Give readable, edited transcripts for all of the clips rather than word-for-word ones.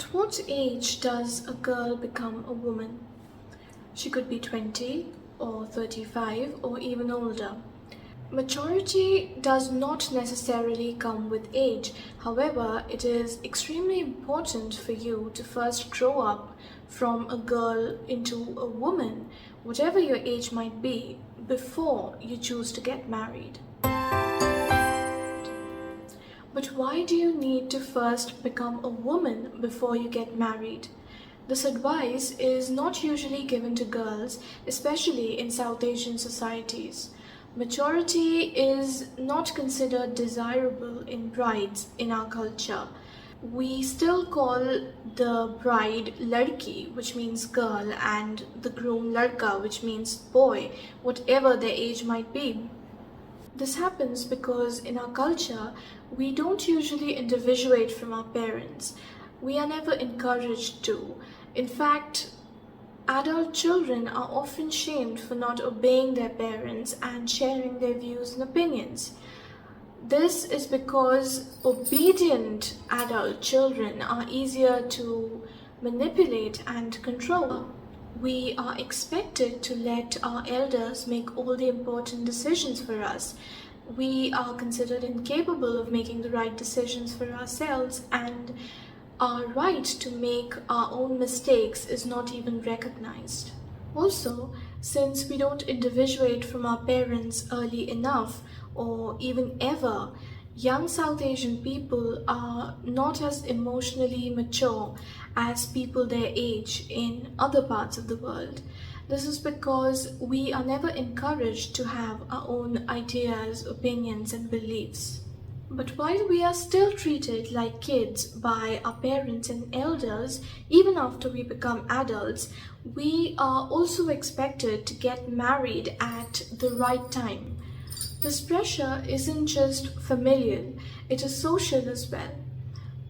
At what age does a girl become a woman? She could be 20 or 35 or even older. Maturity does not necessarily come with age. However, it is extremely important for you to first grow up from a girl into a woman, whatever your age might be, before you choose to get married. But why do you need to first become a woman before you get married? This advice is not usually given to girls, especially in South Asian societies. Maturity is not considered desirable in brides in our culture. We still call the bride ladki, which means girl, and the groom ladka, which means boy, whatever their age might be. This happens because in our culture, we don't usually individuate from our parents. We are never encouraged to. In fact, adult children are often shamed for not obeying their parents and sharing their views and opinions. This is because obedient adult children are easier to manipulate and control. We are expected to let our elders make all the important decisions for us. We are considered incapable of making the right decisions for ourselves, and our right to make our own mistakes is not even recognized. Also, since we don't individuate from our parents early enough or even ever, young South Asian people are not as emotionally mature as people their age in other parts of the world. This is because we are never encouraged to have our own ideas, opinions, and beliefs. But while we are still treated like kids by our parents and elders, even after we become adults, we are also expected to get married at the right time. This pressure isn't just familial, it is social as well.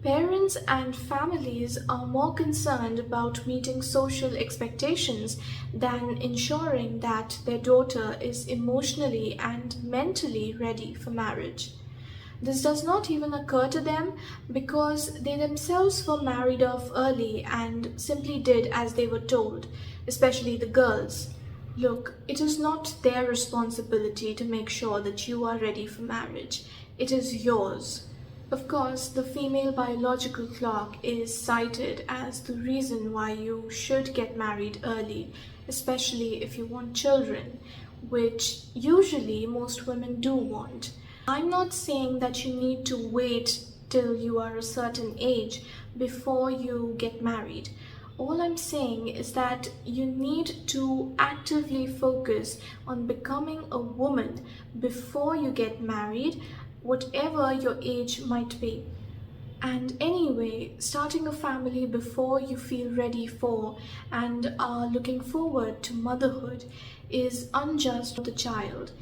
Parents and families are more concerned about meeting social expectations than ensuring that their daughter is emotionally and mentally ready for marriage. This does not even occur to them because they themselves were married off early and simply did as they were told, especially the girls. Look, it is not their responsibility to make sure that you are ready for marriage. It is yours. Of course, the female biological clock is cited as the reason why you should get married early, especially if you want children, which usually most women do want. I'm not saying that you need to wait till you are a certain age before you get married. All I'm saying is that you need to actively focus on becoming a woman before you get married, whatever your age might be. And anyway, starting a family before you feel ready for and are looking forward to motherhood is unjust to the child.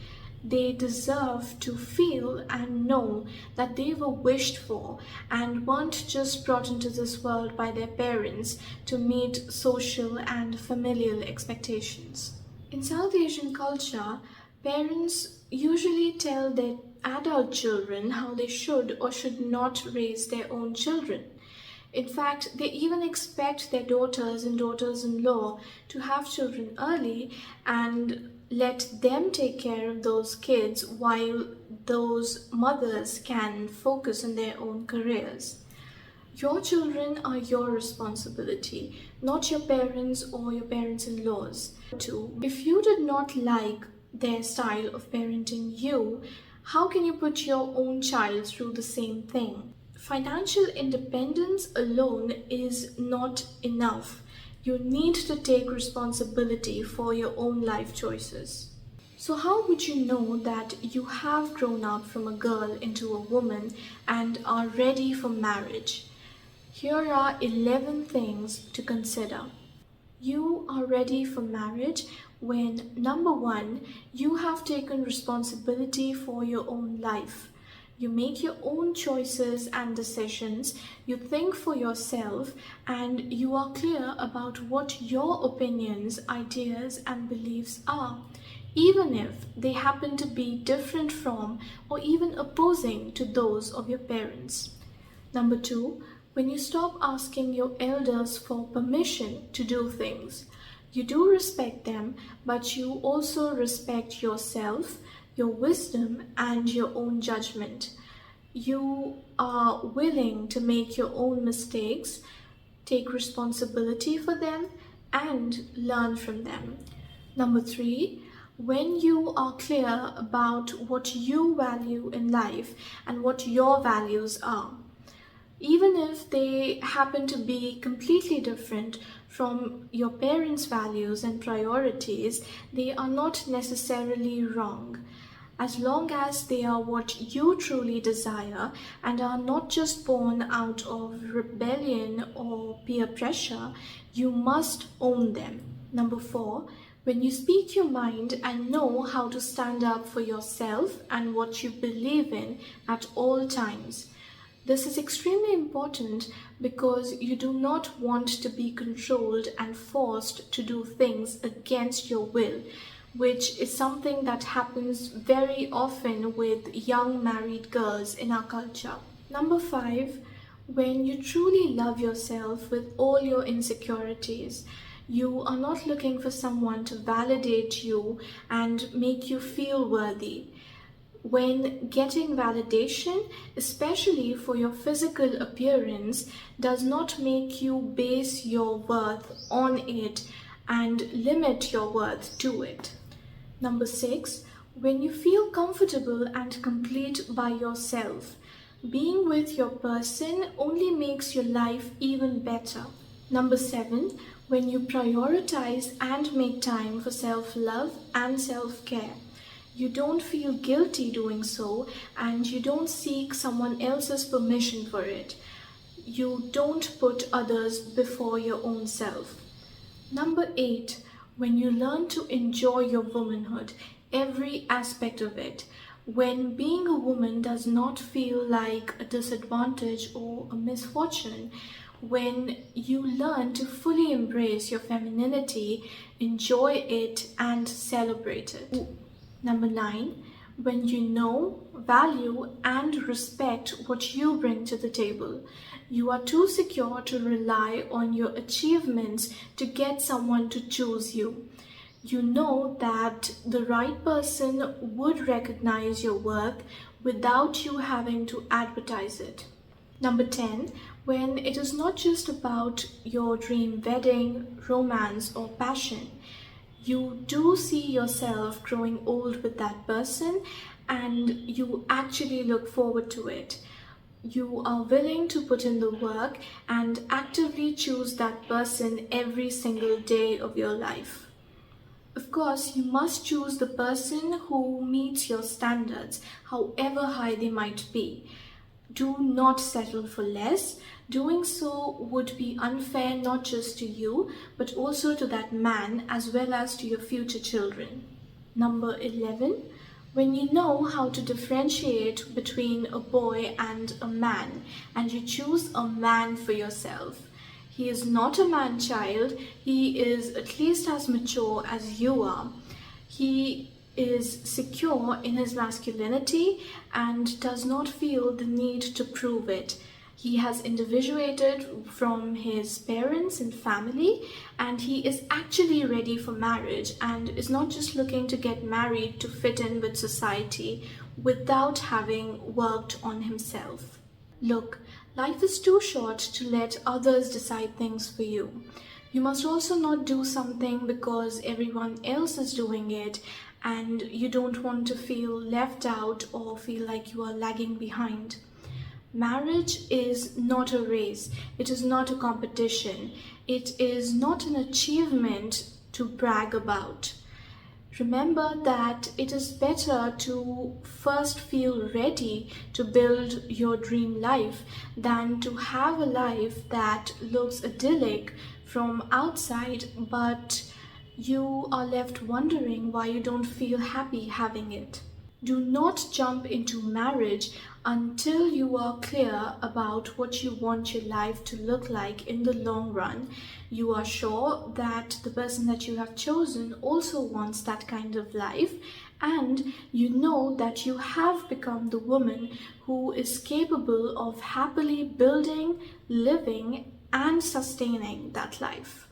They deserve to feel and know that they were wished for and weren't just brought into this world by their parents to meet social and familial expectations. In South Asian culture, parents usually tell their adult children how they should or should not raise their own children. In fact, they even expect their daughters and daughters-in-law to have children early and let them take care of those kids while those mothers can focus on their own careers. Your children are your responsibility, not your parents or your parents-in-laws. If you did not like their style of parenting you, how can you put your own child through the same thing? Financial independence alone is not enough. You need to take responsibility for your own life choices. So how would you know that you have grown up from a girl into a woman and are ready for marriage? Here are 11 things to consider. You are ready for marriage when, number one, you have taken responsibility for your own life. You make your own choices and decisions, you think for yourself, and you are clear about what your opinions, ideas, and beliefs are, even if they happen to be different from or even opposing to those of your parents. Number two, When you stop asking your elders for permission to do things, you do respect them, but you also respect yourself, your wisdom, and your own judgment. You are willing to make your own mistakes, take responsibility for them, and learn from them. Number three, when you are clear about what you value in life and what your values are, even if they happen to be completely different from your parents' values and priorities, they are not necessarily wrong. As long as they are what you truly desire and are not just born out of rebellion or peer pressure, you must own them. Number four, when you speak your mind and know how to stand up for yourself and what you believe in at all times. This is extremely important because you do not want to be controlled and forced to do things against your will, which is something that happens very often with young married girls in our culture. Number five, when you truly love yourself with all your insecurities, you are not looking for someone to validate you and make you feel worthy. When getting validation, especially for your physical appearance, does not make you base your worth on it and limit your worth to it. Number six, when you feel comfortable and complete by yourself, being with your person only makes your life even better. Number seven, when you prioritize and make time for self-love and self-care. You don't feel guilty doing so, and you don't seek someone else's permission for it. You don't put others before your own self. Number eight, when you learn to enjoy your womanhood, every aspect of it, when being a woman does not feel like a disadvantage or a misfortune, when you learn to fully embrace your femininity, enjoy it, and celebrate it. Number nine, when you know, value, and respect what you bring to the table. You are too secure to rely on your achievements to get someone to choose you. You know that the right person would recognize your worth without you having to advertise it. Number 10, when it is not just about your dream wedding, romance, or passion. You do see yourself growing old with that person and you actually look forward to it. You are willing to put in the work and actively choose that person every single day of your life. Of course, you must choose the person who meets your standards, however high they might be. Do not settle for less. Doing so would be unfair not just to you, but also to that man as well as to your future children. Number 11, when you know how to differentiate between a boy and a man, and you choose a man for yourself. He is not a man-child, he is at least as mature as you are. He is secure in his masculinity and does not feel the need to prove it. He has individuated from his parents and family, and he is actually ready for marriage and is not just looking to get married to fit in with society without having worked on himself. Look, life is too short to let others decide things for you. You must also not do something because everyone else is doing it and you don't want to feel left out or feel like you are lagging behind. Marriage is not a race, it is not a competition, it is not an achievement to brag about. Remember that it is better to first feel ready to build your dream life than to have a life that looks idyllic from outside, but you are left wondering why you don't feel happy having it. Do not jump into marriage until you are clear about what you want your life to look like in the long run. You are sure that the person that you have chosen also wants that kind of life, and you know that you have become the woman who is capable of happily building, living, and sustaining that life.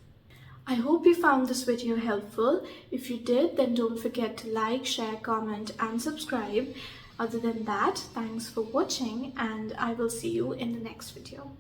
I hope you found this video helpful. If you did, then don't forget to like, share, comment, and subscribe. Other than that, thanks for watching, and I will see you in the next video.